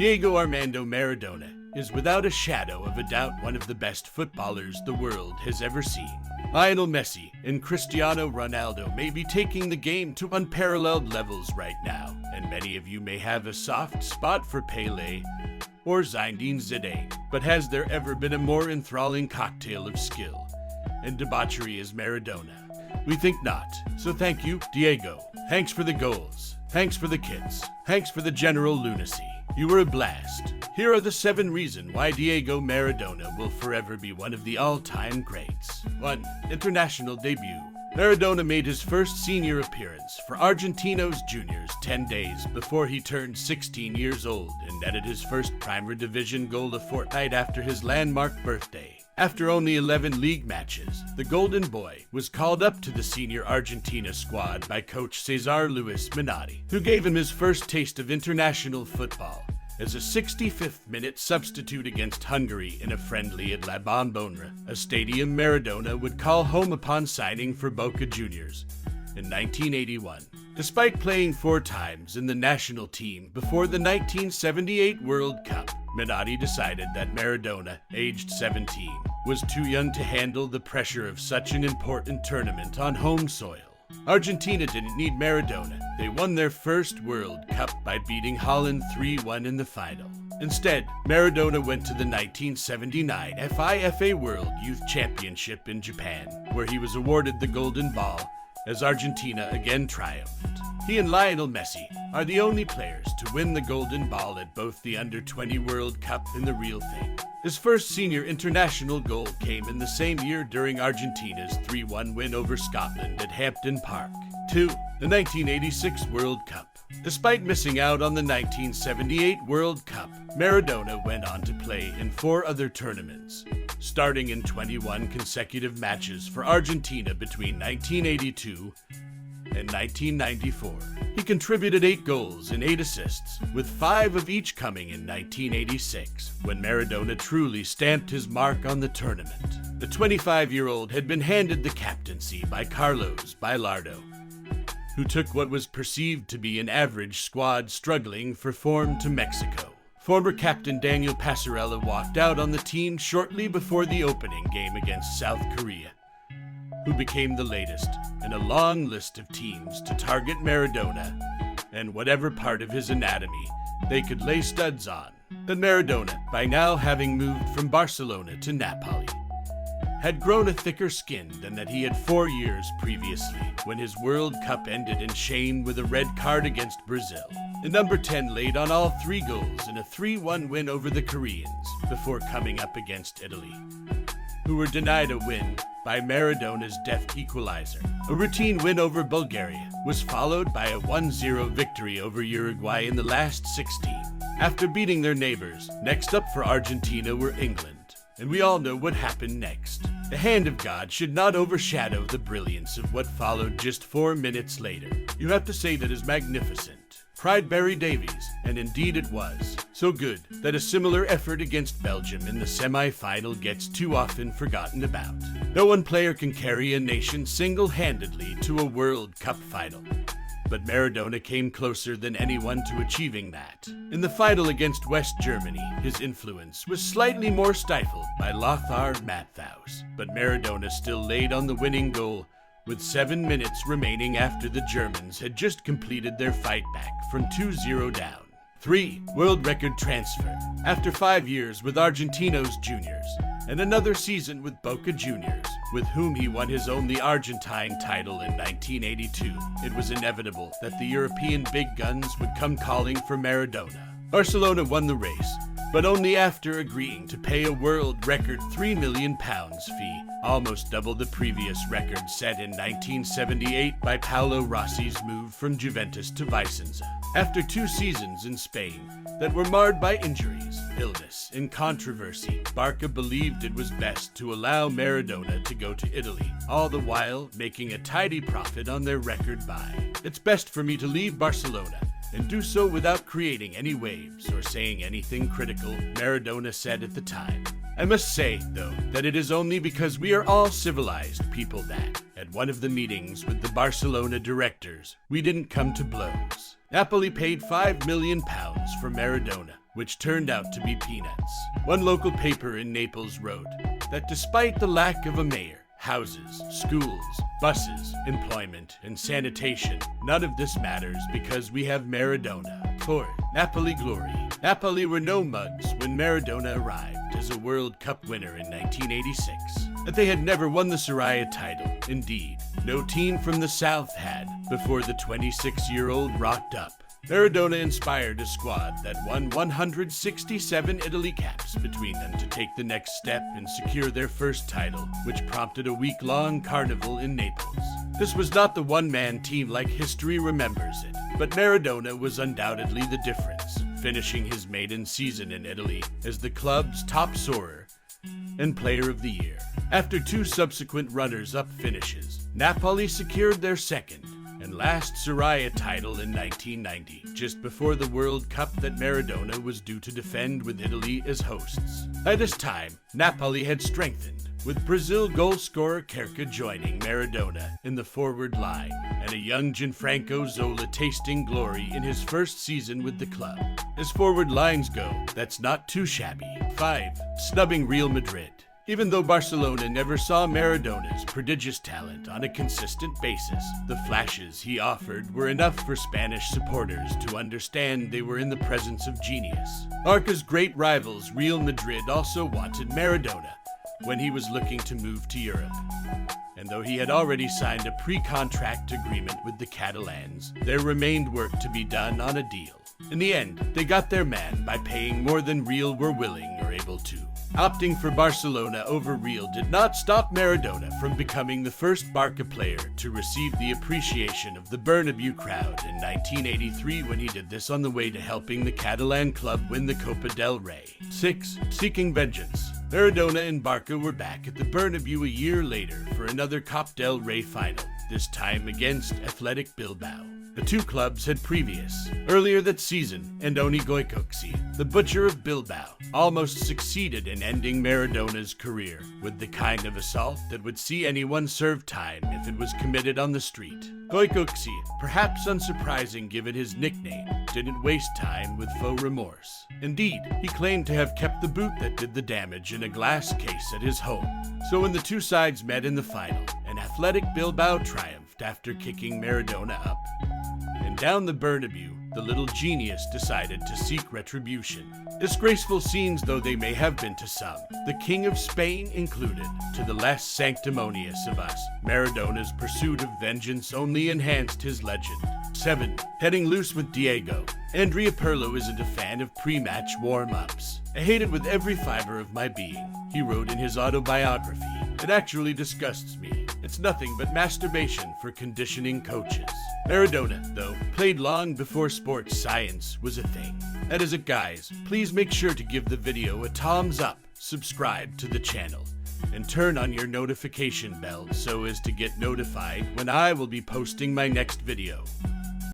Diego Armando Maradona is without a shadow of a doubt one of the best footballers the world has ever seen. Lionel Messi and Cristiano Ronaldo may be taking the game to unparalleled levels right now, and many of you may have a soft spot for Pele or Zinedine Zidane. But has there ever been a more enthralling cocktail of skill and debauchery as Maradona? We think not. So thank you, Diego. Thanks for the goals. Thanks for the kits. Thanks for the general lunacy. You were a blast. Here are the 7 reasons why Diego Maradona will forever be one of the all-time greats. 1. International debut. Maradona made his first senior appearance for Argentinos Juniors 10 days before he turned 16 years old and netted his first Primera Division goal a fortnight after his landmark birthday. After only 11 league matches, the Golden Boy was called up to the senior Argentina squad by coach Cesar Luis Menotti, who gave him his first taste of international football as a 65th-minute substitute against Hungary in a friendly at La Bombonera, a stadium Maradona would call home upon signing for Boca Juniors in 1981. Despite playing 4 times in the national team before the 1978 World Cup, Menotti decided that Maradona, aged 17, was too young to handle the pressure of such an important tournament on home soil. Argentina didn't need Maradona. They won their first World Cup by beating Holland 3-1 in the final. Instead, Maradona went to the 1979 FIFA World Youth Championship in Japan, where he was awarded the Golden Ball as Argentina again triumphed. He and Lionel Messi are the only players to win the Golden Ball at both the Under-20 World Cup and the real thing. His first senior international goal came in the same year during Argentina's 3-1 win over Scotland at Hampden Park. 2. The 1986 World Cup. Despite missing out on the 1978 World Cup, Maradona went on to play in 4 other tournaments, starting in 21 consecutive matches for Argentina between 1982 and 1994. He contributed 8 goals and 8 assists, with 5 of each coming in 1986, when Maradona truly stamped his mark on the tournament. The 25-year-old had been handed the captaincy by Carlos Bilardo, who took what was perceived to be an average squad struggling for form to Mexico. Former captain Daniel Passarella walked out on the team shortly before the opening game against South Korea, who became the latest in a long list of teams to target Maradona and whatever part of his anatomy they could lay studs on. But Maradona, by now having moved from Barcelona to Napoli, had grown a thicker skin than that he had 4 years previously, when his World Cup ended in shame with a red card against Brazil. The number 10 laid on all 3 goals in a 3-1 win over the Koreans before coming up against Italy, who were denied a win by Maradona's deft equalizer. A routine win over Bulgaria was followed by a 1-0 victory over Uruguay in the last 16. After beating their neighbors, next up for Argentina were England. And we all know what happened next. The hand of God should not overshadow the brilliance of what followed just 4 minutes later. You have to say that is magnificent. Cried Barry Davies, and indeed it was. So good that a similar effort against Belgium in the semi-final gets too often forgotten about. No one player can carry a nation single-handedly to a World Cup final, but Maradona came closer than anyone to achieving that. In the final against West Germany, his influence was slightly more stifled by Lothar Matthäus, but Maradona still laid on the winning goal with 7 minutes remaining after the Germans had just completed their fight back from 2-0 down. 3. World record transfer. After 5 years with Argentinos Juniors and another season with Boca Juniors, with whom he won his only Argentine title in 1982, it was inevitable that the European big guns would come calling for Maradona. Barcelona won the race, but only after agreeing to pay a world record £3 million fee, almost double the previous record set in 1978 by Paolo Rossi's move from Juventus to Vicenza. After 2 seasons in Spain that were marred by injuries, illness, and controversy, Barca believed it was best to allow Maradona to go to Italy, all the while making a tidy profit on their record buy. It's best for me to leave Barcelona and do so without creating any waves or saying anything critical, Maradona said at the time. I must say, though, that it is only because we are all civilized people that, at one of the meetings with the Barcelona directors, we didn't come to blows. Napoli paid £5 million for Maradona, which turned out to be peanuts. One local paper in Naples wrote that despite the lack of a mayor, houses, schools, buses, employment, and sanitation, none of this matters because we have Maradona. For Napoli glory. Napoli were no mugs when Maradona arrived as a World Cup winner in 1986. That they had never won the Serie A title. Indeed, no team from the South had before the 26-year-old rocked up. Maradona inspired a squad that won 167 Italy caps between them to take the next step and secure their first title, which prompted a week-long carnival in Naples. This was not the one-man team like history remembers it, but Maradona was undoubtedly the difference, finishing his maiden season in Italy as the club's top scorer and Player of the Year. After two subsequent runners-up finishes, Napoli secured their second and last Serie A title in 1990, just before the World Cup that Maradona was due to defend with Italy as hosts. By this time, Napoli had strengthened, with Brazil goal scorer Kerka joining Maradona in the forward line, and a young Gianfranco Zola tasting glory in his first season with the club. As forward lines go, that's not too shabby. 5. Snubbing Real Madrid. Even though Barcelona never saw Maradona's prodigious talent on a consistent basis, the flashes he offered were enough for Spanish supporters to understand they were in the presence of genius. Barca's great rivals Real Madrid also wanted Maradona when he was looking to move to Europe. And though he had already signed a pre-contract agreement with the Catalans, there remained work to be done on a deal. In the end, they got their man by paying more than Real were willing or able to. Opting for Barcelona over Real did not stop Maradona from becoming the first Barca player to receive the appreciation of the Bernabeu crowd in 1983 when he did this on the way to helping the Catalan club win the Copa del Rey. 6. Seeking vengeance. Maradona and Barca were back at the Bernabeu a year later for another Copa del Rey final, this time against Athletic Bilbao. The two clubs had earlier that season, Andoni Goikoetxea, the butcher of Bilbao, almost succeeded in ending Maradona's career with the kind of assault that would see anyone serve time if it was committed on the street. Goikoetxea, perhaps unsurprising given his nickname, didn't waste time with faux remorse. Indeed, he claimed to have kept the boot that did the damage in a glass case at his home. So when the two sides met in the final, an Athletic Bilbao triumphed after kicking Maradona up. And down the Bernabeu, the little genius decided to seek retribution. Disgraceful scenes though they may have been to some, the King of Spain included, to the less sanctimonious of us, Maradona's pursuit of vengeance only enhanced his legend. 7. Heading loose with Diego. Andrea Pirlo isn't a fan of pre-match warm-ups. I hate it with every fiber of my being, he wrote in his autobiography. It actually disgusts me. It's nothing but masturbation for conditioning coaches. Maradona, though, played long before sports science was a thing. That is it, guys. Please make sure to give the video a thumbs up, subscribe to the channel, and turn on your notification bell so as to get notified when I will be posting my next video.